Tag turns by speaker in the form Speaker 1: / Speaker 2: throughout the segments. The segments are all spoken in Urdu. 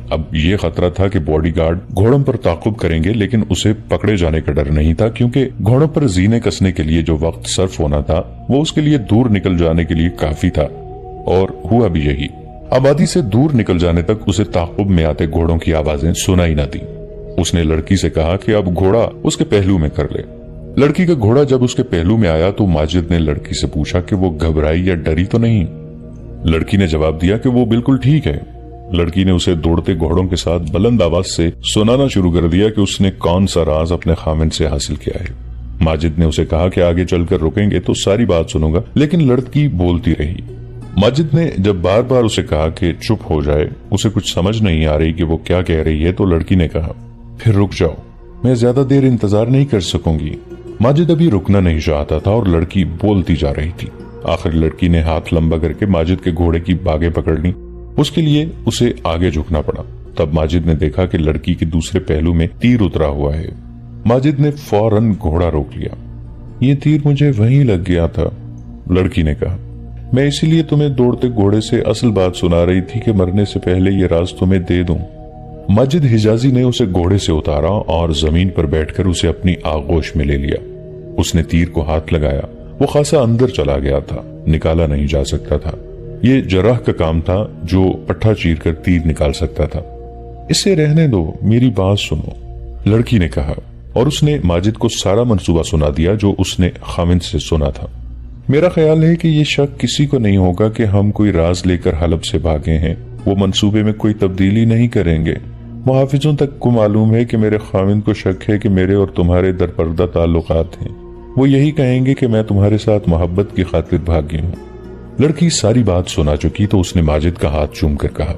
Speaker 1: اب یہ خطرہ تھا کہ باڈی گارڈ گھوڑوں پر تعاقب کریں گے، لیکن اسے پکڑے جانے کا ڈر نہیں تھا، کیونکہ گھوڑوں پر زینے کسنے کے لیے جو وقت صرف ہونا تھا وہ اس کے لیے دور نکل جانے کے لیے کافی تھا، اور ہوا بھی یہی۔ آبادی سے دور نکل جانے تک اسے تعاقب میں آتے گھوڑوں کی آوازیں سنائی نہ دی۔ اس نے لڑکی سے کہا کہ اب گھوڑا اس کے پہلو میں کر لے۔ لڑکی کا گھوڑا جب اس کے پہلو میں آیا تو ماجد نے لڑکی سے پوچھا کہ وہ گھبرائی یا ڈری تو نہیں۔ لڑکی نے جواب دیا کہ وہ بالکل ٹھیک ہے۔ لڑکی نے اسے دوڑتے گھوڑوں کے ساتھ بلند آواز سے سنانا شروع کر دیا کہ اس نے کون سا راز اپنے خاوند سے حاصل کیا ہے۔ ماجد نے اسے کہا کہ آگے چل کر رکیں گے تو ساری بات سنوں گا، لیکن لڑکی بولتی رہی۔ ماجد نے جب بار بار اسے کہا کہ چپ ہو جائے، اسے کچھ سمجھ نہیں آ رہی کہ وہ کیا کہہ رہی ہے، تو لڑکی نے کہا پھر رک جاؤ، میں زیادہ دیر انتظار نہیں کر سکوں گی۔ ماجد ابھی رکنا نہیں چاہتا تھا اور لڑکی بولتی جا رہی تھی۔ آخر لڑکی نے ہاتھ لمبا کر کے ماجد کے گھوڑے کی باگیں پکڑ لی، اس کے لیے اسے آگے جھکنا پڑا۔ تب ماجد نے دیکھا کہ لڑکی کے دوسرے پہلو میں تیر اترا ہوا ہے۔ ماجد نے فوراً گھوڑا روک لیا۔ یہ تیر مجھے وہیں لگ گیا تھا، لڑکی نے کہا، میں اسی لیے تمہیں دوڑتے گھوڑے سے اصل بات سنا رہی تھی کہ مرنے سے پہلے یہ راز تمہیں دے دوں۔ ماجد حجازی نے اسے گھوڑے سے اتارا اور زمین پر بیٹھ کر اسے اپنی آغوش میں لے لیا۔ اس نے تیر کو ہاتھ لگایا، وہ خاصا اندر چلا گیا تھا، نکالا نہیں جا سکتا تھا۔ یہ جراح کا کام تھا جو پٹھا چیر کر تیر نکال سکتا تھا۔ اسے رہنے دو، میری بات سنو، لڑکی نے کہا، اور اس نے ماجد کو سارا منصوبہ سنا دیا جو اس نے خاوند سے سنا تھا۔ میرا خیال ہے کہ یہ شک کسی کو نہیں ہوگا کہ ہم کوئی راز لے کر حلب سے بھاگے ہیں۔ وہ منصوبے میں کوئی تبدیلی نہیں کریں گے۔ محافظوں تک کو معلوم ہے کہ میرے خاوند کو شک ہے کہ میرے اور تمہارے درپردہ تعلقات ہیں۔ وہ یہی کہیں گے کہ میں تمہارے ساتھ محبت کی خاطر بھاگی ہوں۔ لڑکی ساری بات سنا چکی تو اس نے ماجد کا ہاتھ چوم کر کہا،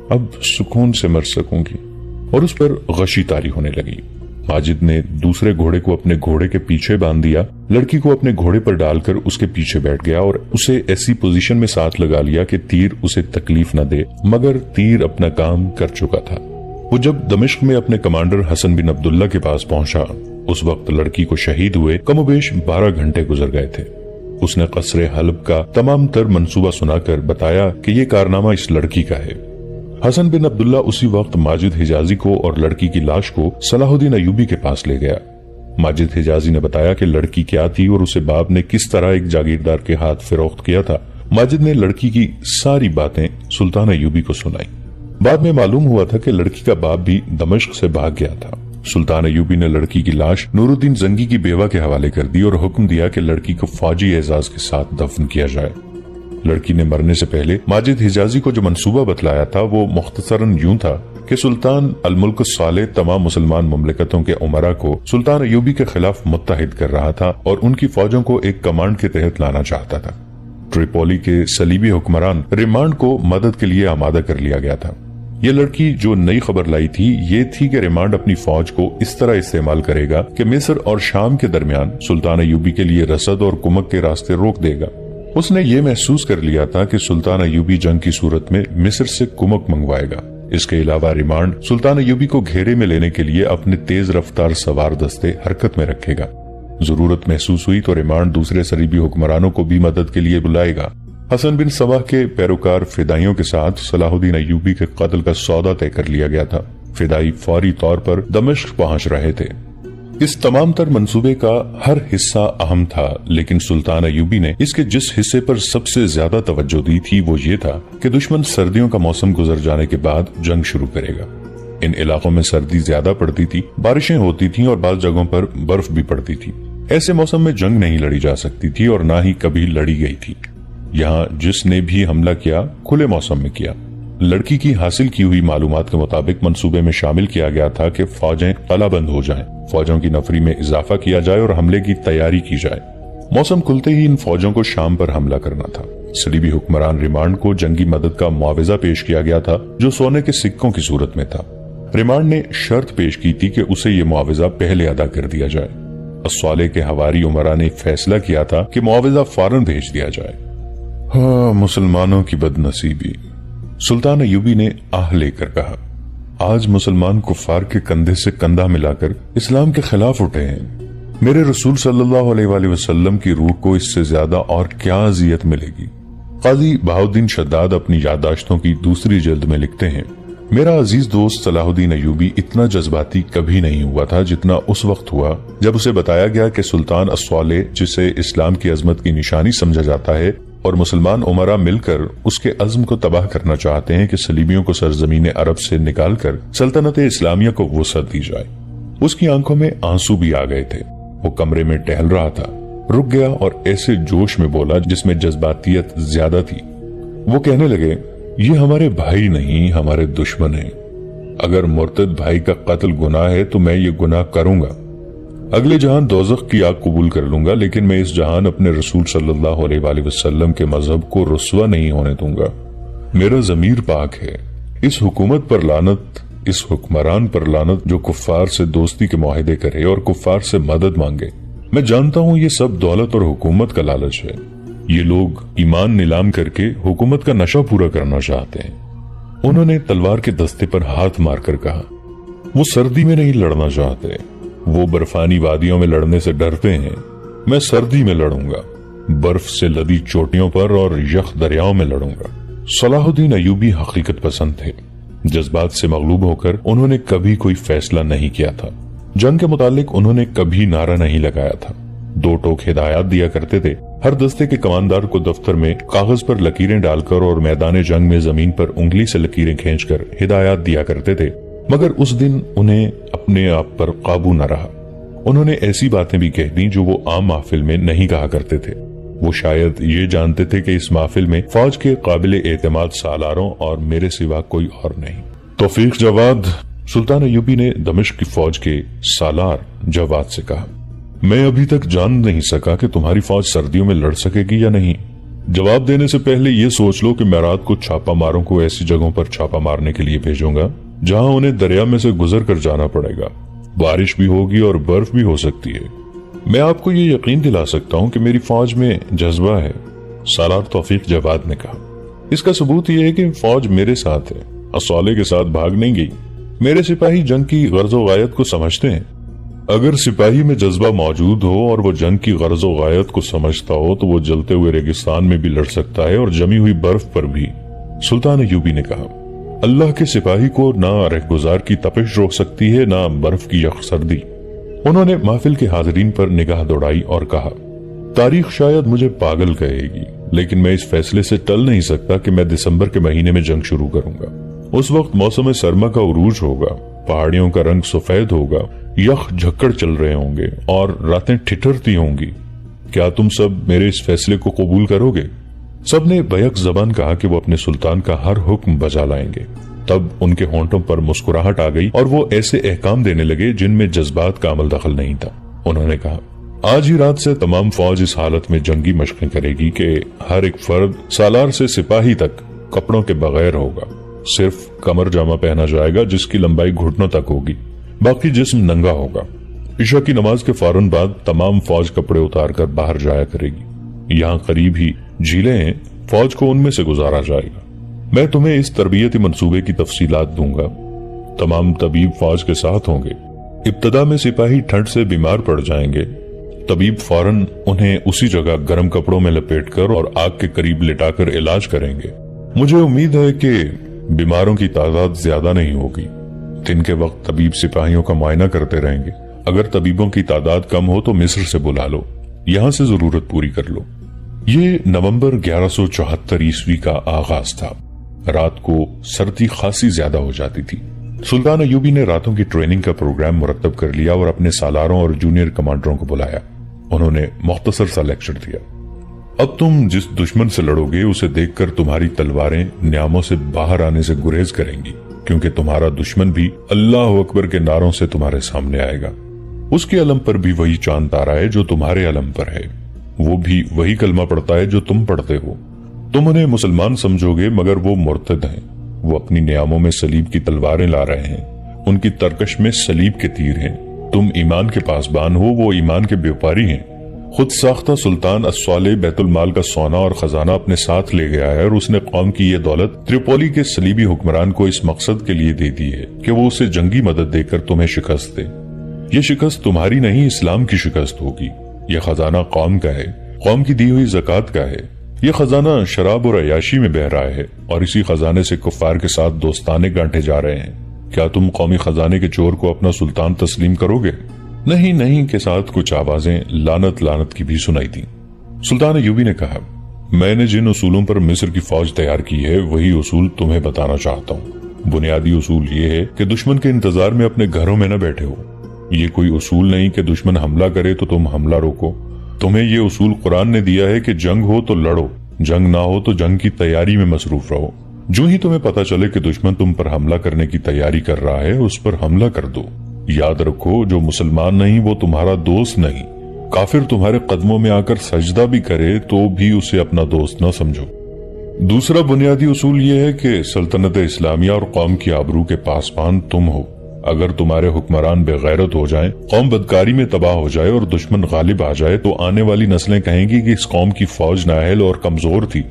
Speaker 1: اب سکون سے مر سکوں گی، اور اس پر غشی طاری ہونے لگی۔ ماجد نے دوسرے گھوڑے کو اپنے گھوڑے کے پیچھے باندھ دیا، لڑکی کو اپنے گھوڑے پر ڈال کر اس کے پیچھے بیٹھ گیا اور اسے ایسی پوزیشن میں ساتھ لگا لیا کہ تیر اسے تکلیف نہ دے، مگر تیر اپنا کام کر چکا تھا۔ وہ جب دمشق میں اپنے کمانڈر حسن بن عبداللہ کے پاس پہنچا، اس وقت لڑکی کو شہید ہوئے کم و بیش 12 گھنٹے گزر گئے تھے۔ اس نے قصر حلب کا تمام تر منصوبہ سنا کر بتایا کہ یہ کارنامہ اس لڑکی کا ہے۔ حسن بن عبداللہ اسی وقت ماجد حجازی کو اور لڑکی کی لاش کو صلاح الدین ایوبی کے پاس لے گیا۔ ماجد حجازی نے بتایا کہ لڑکی کیا تھی اور اسے باپ نے کس طرح ایک جاگیردار کے ہاتھ فروخت کیا تھا۔ ماجد نے لڑکی کی ساری باتیں سلطان ایوبی کو سنائی۔ بعد میں معلوم ہوا تھا کہ لڑکی کا باپ بھی دمشق سے بھاگ گیا تھا۔ سلطان ایوبی نے لڑکی کی لاش نور الدین زنگی کی بیوہ کے حوالے کر دی اور حکم دیا کہ لڑکی کو فوجی اعزاز کے ساتھ دفن کیا جائے۔ لڑکی نے مرنے سے پہلے ماجد حجازی کو جو منصوبہ بتلایا تھا وہ مختصراً یوں تھا کہ سلطان الملک الصالح تمام مسلمان مملکتوں کے امراء کو سلطان ایوبی کے خلاف متحد کر رہا تھا اور ان کی فوجوں کو ایک کمانڈ کے تحت لانا چاہتا تھا۔ ٹریپولی کے صلیبی حکمران ریمانڈ کو مدد کے لیے آمادہ کر لیا گیا تھا۔ یہ لڑکی جو نئی خبر لائی تھی یہ تھی کہ ریمانڈ اپنی فوج کو اس طرح استعمال کرے گا کہ مصر اور شام کے درمیان سلطان ایوبی کے لیے رسد اور کمک کے راستے روک دے گا۔ اس نے یہ محسوس کر لیا تھا کہ سلطان ایوبی جنگ کی صورت میں مصر سے کمک منگوائے گا۔ اس کے علاوہ ریمانڈ سلطان ایوبی کو گھیرے میں لینے کے لیے اپنے تیز رفتار سوار دستے حرکت میں رکھے گا۔ ضرورت محسوس ہوئی تو ریمانڈ دوسرے صلیبی حکمرانوں کو بھی مدد کے لیے بلائے گا۔ حسن بن سبا کے پیروکار فدائیوں کے ساتھ صلاح الدین ایوبی کے قتل کا سودا طے کر لیا گیا تھا۔ فدائی فوری طور پر دمشق پہنچ رہے تھے۔ اس تمام تر منصوبے کا ہر حصہ اہم تھا، لیکن سلطان ایوبی نے اس کے جس حصے پر سب سے زیادہ توجہ دی تھی وہ یہ تھا کہ دشمن سردیوں کا موسم گزر جانے کے بعد جنگ شروع کرے گا۔ ان علاقوں میں سردی زیادہ پڑتی تھی، بارشیں ہوتی تھیں اور بعض جگہوں پر برف بھی پڑتی تھی۔ ایسے موسم میں جنگ نہیں لڑی جا سکتی تھی اور نہ ہی کبھی لڑی گئی تھی۔ یہاں جس نے بھی حملہ کیا کھلے موسم میں کیا۔ لڑکی کی حاصل کی ہوئی معلومات کے مطابق منصوبے میں شامل کیا گیا تھا کہ فوجیں قلعہ بند ہو جائیں، فوجوں کی نفری میں اضافہ کیا جائے اور حملے کی تیاری کی جائے۔ موسم کھلتے ہی ان فوجوں کو شام پر حملہ کرنا تھا۔ صلیبی حکمران ریمانڈ کو جنگی مدد کا معاوضہ پیش کیا گیا تھا جو سونے کے سکوں کی صورت میں تھا۔ ریمانڈ نے شرط پیش کی تھی کہ اسے یہ معاوضہ پہلے ادا کر دیا جائے۔ الصالح کے حواری عمرا نے فیصلہ کیا تھا کہ معاوضہ فوراً بھیج دیا جائے۔ ہاں، مسلمانوں کی بد نصیبی، سلطان ایوبی نے آہ لے کر کہا، آج مسلمان کفار کے کندھے سے کندھا ملا کر اسلام کے خلاف اٹھے ہیں۔ میرے رسول صلی اللہ علیہ وآلہ وسلم کی روح کو اس سے زیادہ اور کیا اذیت ملے گی۔ قاضی بہاؤالدین شداد اپنی یادداشتوں کی دوسری جلد میں لکھتے ہیں، میرا عزیز دوست صلاح الدین ایوبی اتنا جذباتی کبھی نہیں ہوا تھا جتنا اس وقت ہوا جب اسے بتایا گیا کہ سلطان الصالح، جسے اسلام کی عظمت کی نشانی سمجھا جاتا ہے، اور مسلمان امراء مل کر اس کے عزم کو تباہ کرنا چاہتے ہیں کہ صلیبیوں کو سرزمین عرب سے نکال کر سلطنت اسلامیہ کو وسعت دی جائے۔ اس کی آنکھوں میں آنسو بھی آ گئے تھے۔ وہ کمرے میں ٹہل رہا تھا، رک گیا اور ایسے جوش میں بولا جس میں جذباتیت زیادہ تھی۔ وہ کہنے لگے، یہ ہمارے بھائی نہیں، ہمارے دشمن ہیں۔ اگر مرتد بھائی کا قتل گناہ ہے تو میں یہ گناہ کروں گا۔ اگلے جہان دوزخ کی آگ قبول کر لوں گا، لیکن میں اس جہان اپنے رسول صلی اللہ علیہ وآلہ وسلم کے مذہب کو رسوا نہیں ہونے دوں گا۔ میرا ضمیر پاک ہے۔ اس حکومت پر لعنت، اس حکمران پر لعنت جو کفار سے دوستی کے معاہدے کرے اور کفار سے مدد مانگے۔ میں جانتا ہوں یہ سب دولت اور حکومت کا لالچ ہے۔ یہ لوگ ایمان نیلام کر کے حکومت کا نشہ پورا کرنا چاہتے ہیں۔ انہوں نے تلوار کے دستے پر ہاتھ مار کر کہا، وہ سردی میں نہیں لڑنا چاہتے، وہ برفانی وادیوں میں لڑنے سے ڈرتے ہیں۔ میں سردی میں لڑوں گا، برف سے لدی چوٹیوں پر اور یخ دریاؤں میں لڑوں گا۔ صلاح الدین ایوبی حقیقت پسند تھے۔ جذبات سے مغلوب ہو کر انہوں نے کبھی کوئی فیصلہ نہیں کیا تھا۔ جنگ کے متعلق انہوں نے کبھی نعرہ نہیں لگایا تھا۔ دو ٹوک ہدایات دیا کرتے تھے۔ ہر دستے کے کماندار کو دفتر میں کاغذ پر لکیریں ڈال کر اور میدان جنگ میں زمین پر انگلی سے لکیریں کھینچ کر ہدایات دیا کرتے تھے، مگر اس دن انہیں اپنے آپ پر قابو نہ رہا۔ انہوں نے ایسی باتیں بھی کہہ دیں جو وہ عام محفل میں نہیں کہا کرتے تھے۔ وہ شاید یہ جانتے تھے کہ اس محفل میں فوج کے قابل اعتماد سالاروں اور میرے سوا کوئی اور نہیں۔ توفیق جواد، سلطان ایوبی نے دمشق کی فوج کے سالار جواد سے کہا، میں ابھی تک جان نہیں سکا کہ تمہاری فوج سردیوں میں لڑ سکے گی یا نہیں۔ جواب دینے سے پہلے یہ سوچ لو کہ میں رات کو چھاپا ماروں کو ایسی جگہوں پر چھاپا مارنے کے لیے بھیجوں گا جہاں انہیں دریا میں سے گزر کر جانا پڑے گا۔ بارش بھی ہوگی اور برف بھی ہو سکتی ہے۔ میں آپ کو یہ یقین دلا سکتا ہوں کہ میری فوج میں جذبہ ہے، سالار توفیق جواد نے کہا۔ اس کا ثبوت یہ ہے کہ فوج میرے ساتھ ہے، الصالح کے ساتھ بھاگ نہیں گئی۔ میرے سپاہی جنگ کی غرض و غایت کو سمجھتے ہیں۔ اگر سپاہی میں جذبہ موجود ہو اور وہ جنگ کی غرض و غایت کو سمجھتا ہو تو وہ جلتے ہوئے ریگستان میں بھی لڑ سکتا ہے اور جمی ہوئی برف پر بھی۔ سلطان ایوبی نے کہا، اللہ کے سپاہی کو نہ رہگزار کی تپش روک سکتی ہے نہ برف کی یخ سردی۔ انہوں نے محفل کے حاضرین پر نگاہ دوڑائی اور کہا، تاریخ شاید مجھے پاگل کہے گی، لیکن میں اس فیصلے سے ٹل نہیں سکتا کہ میں دسمبر کے مہینے میں جنگ شروع کروں گا۔ اس وقت موسم سرما کا عروج ہوگا، پہاڑیوں کا رنگ سفید ہوگا، یخ جھکڑ چل رہے ہوں گے اور راتیں ٹھٹرتی ہوں گی۔ کیا تم سب میرے اس فیصلے کو قبول کرو گے؟ سب نے بیک زبان کہا کہ وہ اپنے سلطان کا ہر حکم بجا لائیں گے۔ تب ان کے ہونٹوں پر مسکراہٹ آ گئی اور وہ ایسے احکام دینے لگے جن میں جذبات کا عمل دخل نہیں تھا۔ انہوں نے کہا، آج ہی رات سے تمام فوج اس حالت میں جنگی مشقیں کرے گی کہ ہر ایک فرد سالار سے سپاہی تک کپڑوں کے بغیر ہوگا۔ صرف کمر جامہ پہنا جائے گا جس کی لمبائی گھٹنوں تک ہوگی، باقی جسم ننگا ہوگا۔ عشاء کی نماز کے فوراً بعد تمام فوج کپڑے اتار کر باہر جایا کرے گی۔ یہاں قریب ہی جھیلیں ہیں، فوج کو ان میں سے گزارا جائے گا۔ میں تمہیں اس تربیتی منصوبے کی تفصیلات دوں گا۔ تمام طبیب فوج کے ساتھ ہوں گے۔ ابتدا میں سپاہی ٹھنڈ سے بیمار پڑ جائیں گے، طبیب فوراً انہیں اسی جگہ گرم کپڑوں میں لپیٹ کر اور آگ کے قریب لٹا کر علاج کریں گے۔ مجھے امید ہے کہ بیماروں کی تعداد زیادہ نہیں ہوگی۔ دن کے وقت طبیب سپاہیوں کا معائنہ کرتے رہیں گے۔ اگر طبیبوں کی تعداد کم ہو تو مصر سے بلا لو، یہاں سے ضرورت پوری کر لو۔ یہ نومبر 1174 عیسوی کا آغاز تھا۔ رات کو سردی خاصی زیادہ ہو جاتی تھی۔ سلطان ایوبی نے راتوں کی ٹریننگ کا پروگرام مرتب کر لیا اور اپنے سالاروں اور جونیئر کمانڈروں کو بلایا۔ انہوں نے مختصر سا لیکچر دیا۔ اب تم جس دشمن سے لڑو گے اسے دیکھ کر تمہاری تلواریں نیاموں سے باہر آنے سے گریز کریں گی، کیونکہ تمہارا دشمن بھی اللہ اکبر کے نعروں سے تمہارے سامنے آئے گا۔ اس کے علم پر بھی وہی چاند تارا ہے جو تمہارے علم پر ہے، وہ بھی وہی کلمہ پڑھتا ہے جو تم پڑھتے ہو۔ تم انہیں مسلمان سمجھو گے مگر وہ مرتد ہیں۔ وہ اپنی نیاموں میں صلیب کی تلواریں لا رہے ہیں، ان کی ترکش میں صلیب کے تیر ہیں۔ تم ایمان کے پاسبان ہو، وہ ایمان کے بیوپاری ہیں۔ خود ساختہ سلطان الصالح بیت المال کا سونا اور خزانہ اپنے ساتھ لے گیا ہے اور اس نے قوم کی یہ دولت تریپولی کے صلیبی حکمران کو اس مقصد کے لیے دے دی ہے کہ وہ اسے جنگی مدد دے کر تمہیں شکست دے۔ یہ شکست تمہاری نہیں، اسلام کی شکست ہوگی۔ یہ خزانہ قوم کا ہے، قوم کی دی ہوئی زکوٰۃ کا ہے۔ یہ خزانہ شراب اور عیاشی میں بہ رہا ہے اور اسی خزانے سے کفار کے ساتھ دوستانے گانٹے جا رہے ہیں۔ کیا تم قومی خزانے کے چور کو اپنا سلطان تسلیم کرو گے؟ نہیں نہیں کے ساتھ کچھ آوازیں لعنت لعنت کی بھی سنائی تھی۔ سلطان ایوبی نے کہا، میں نے جن اصولوں پر مصر کی فوج تیار کی ہے وہی اصول تمہیں بتانا چاہتا ہوں۔ بنیادی اصول یہ ہے کہ دشمن کے انتظار میں اپنے گھروں میں نہ بیٹھے ہو۔ یہ کوئی اصول نہیں کہ دشمن حملہ کرے تو تم حملہ روکو۔ تمہیں یہ اصول قرآن نے دیا ہے کہ جنگ ہو تو لڑو، جنگ نہ ہو تو جنگ کی تیاری میں مصروف رہو۔ جو ہی تمہیں پتا چلے کہ دشمن تم پر حملہ کرنے کی تیاری کر رہا ہے اس پر حملہ کر دو۔ یاد رکھو، جو مسلمان نہیں وہ تمہارا دوست نہیں۔ کافر تمہارے قدموں میں آ کر سجدہ بھی کرے تو بھی اسے اپنا دوست نہ سمجھو۔ دوسرا بنیادی اصول یہ ہے کہ سلطنت اسلامیہ اور قوم کی آبرو کے پاسبان تم ہو۔ اگر تمہارے حکمران بے غیرت ہو جائیں، قوم بدکاری میں تباہ ہو جائے اور دشمن غالب آ جائے تو آنے والی نسلیں کہیں گی کہ اس قوم کی فوج نااہل اور کمزور تھی۔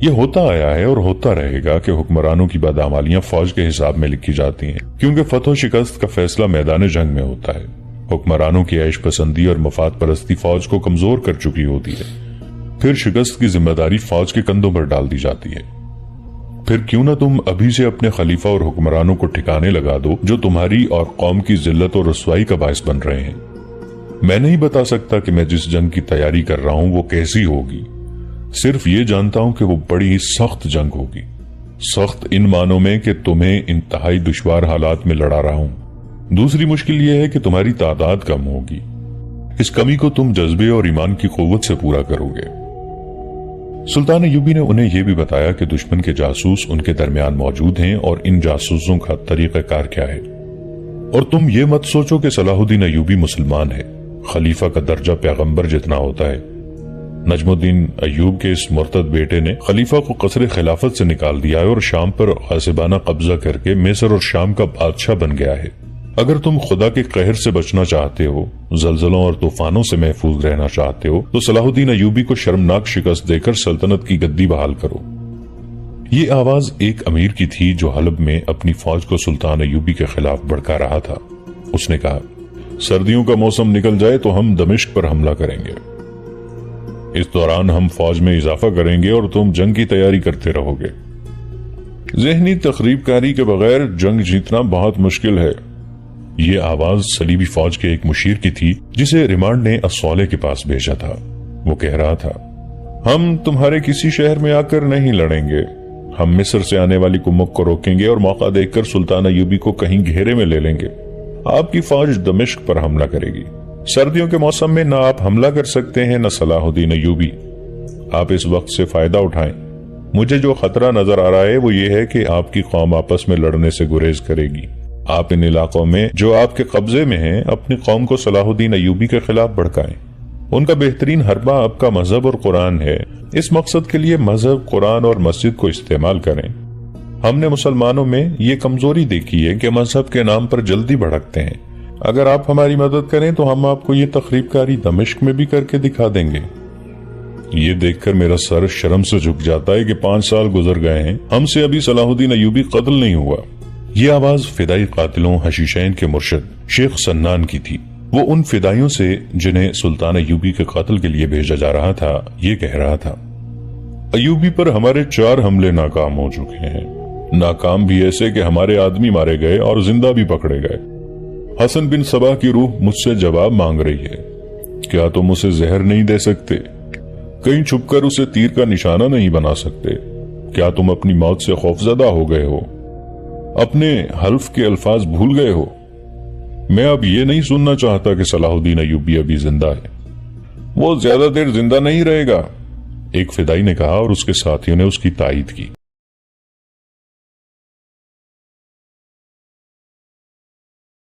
Speaker 1: یہ ہوتا آیا ہے اور ہوتا رہے گا کہ حکمرانوں کی بدعمالیاں فوج کے حساب میں لکھی جاتی ہیں، کیونکہ فتح و شکست کا فیصلہ میدان جنگ میں ہوتا ہے۔ حکمرانوں کی عیش پسندی اور مفاد پرستی فوج کو کمزور کر چکی ہوتی ہے، پھر شکست کی ذمہ داری فوج کے کندھوں پر ڈال دی جاتی ہے۔ پھر کیوں نہ تم ابھی سے اپنے خلیفہ اور حکمرانوں کو ٹھکانے لگا دو جو تمہاری اور قوم کی ذلت اور رسوائی کا باعث بن رہے ہیں۔ میں نہیں بتا سکتا کہ میں جس جنگ کی تیاری کر رہا ہوں وہ کیسی ہوگی، صرف یہ جانتا ہوں کہ وہ بڑی ہی سخت جنگ ہوگی۔ سخت ان معنوں میں کہ تمہیں انتہائی دشوار حالات میں لڑا رہا ہوں۔ دوسری مشکل یہ ہے کہ تمہاری تعداد کم ہوگی۔ اس کمی کو تم جذبے اور ایمان کی قوت سے پورا کرو گے۔ سلطان ایوبی نے انہیں یہ بھی بتایا کہ دشمن کے جاسوس ان کے درمیان موجود ہیں اور ان جاسوسوں کا طریقہ کار کیا ہے۔ اور تم یہ مت سوچو کہ صلاح الدین ایوبی مسلمان ہے۔ خلیفہ کا درجہ پیغمبر جتنا ہوتا ہے۔ نجم الدین ایوب کے اس مرتد بیٹے نے خلیفہ کو قصر خلافت سے نکال دیا ہے اور شام پر غاصبانہ قبضہ کر کے مصر اور شام کا بادشاہ بن گیا ہے۔ اگر تم خدا کے قہر سے بچنا چاہتے ہو، زلزلوں اور طوفانوں سے محفوظ رہنا چاہتے ہو تو صلاح الدین ایوبی کو شرمناک شکست دے کر سلطنت کی گدی بحال کرو۔ یہ آواز ایک امیر کی تھی جو حلب میں اپنی فوج کو سلطان ایوبی کے خلاف بھڑکا رہا تھا۔ اس نے کہا، سردیوں کا موسم نکل جائے تو ہم دمشق پر حملہ کریں گے۔ اس دوران ہم فوج میں اضافہ کریں گے اور تم جنگ کی تیاری کرتے رہو گے۔ ذہنی تخریب کاری کے بغیر جنگ جیتنا بہت مشکل ہے۔ یہ آواز صلیبی فوج کے ایک مشیر کی تھی جسے ریمانڈ نے الصالح کے پاس بھیجا تھا۔ وہ کہہ رہا تھا، ہم تمہارے کسی شہر میں آ کر نہیں لڑیں گے۔ ہم مصر سے آنے والی کمک کو روکیں گے اور موقع دیکھ کر سلطان ایوبی کو کہیں گھیرے میں لے لیں گے۔ آپ کی فوج دمشق پر حملہ کرے گی۔ سردیوں کے موسم میں نہ آپ حملہ کر سکتے ہیں نہ صلاح الدین ایوبی۔ آپ اس وقت سے فائدہ اٹھائیں۔ مجھے جو خطرہ نظر آ رہا ہے وہ یہ ہے کہ آپ کی قوم آپس میں لڑنے سے گریز کرے گی۔ آپ ان علاقوں میں جو آپ کے قبضے میں ہیں اپنی قوم کو صلاح الدین ایوبی کے خلاف بھڑکائیں۔ ان کا بہترین حربہ آپ کا مذہب اور قرآن ہے۔ اس مقصد کے لیے مذہب، قرآن اور مسجد کو استعمال کریں۔ ہم نے مسلمانوں میں یہ کمزوری دیکھی ہے کہ مذہب کے نام پر جلدی بھڑکتے ہیں۔ اگر آپ ہماری مدد کریں تو ہم آپ کو یہ تخریب کاری دمشق میں بھی کر کے دکھا دیں گے۔ یہ دیکھ کر میرا سر شرم سے جھک جاتا ہے کہ 5 سال گزر گئے ہیں، ہم سے ابھی صلاح الدین ایوبی قتل نہیں ہوا۔ یہ آواز فدائی قاتلوں حشیشین کے مرشد شیخ سنان کی تھی۔ وہ ان فدائیوں سے جنہیں سلطان ایوبی کے قتل کے لیے بھیجا جا رہا تھا یہ کہہ رہا تھا، ایوبی پر ہمارے 4 حملے ناکام ہو چکے ہیں، ناکام بھی ایسے کہ ہمارے آدمی مارے گئے اور زندہ بھی پکڑے گئے۔ حسن بن صبا کی روح مجھ سے جواب مانگ رہی ہے، کیا تم اسے زہر نہیں دے سکتے؟ کہیں چھپ کر اسے تیر کا نشانہ نہیں بنا سکتے؟ کیا تم اپنی موت سے خوفزدہ ہو گئے ہو؟ اپنے حلف کے الفاظ بھول گئے ہو؟ میں اب یہ نہیں سننا چاہتا کہ صلاح الدین ایوبی ابھی زندہ ہے۔ وہ زیادہ دیر زندہ نہیں رہے گا، ایک فدائی نے کہا اور اس کے ساتھیوں نے اس کی تائید کی۔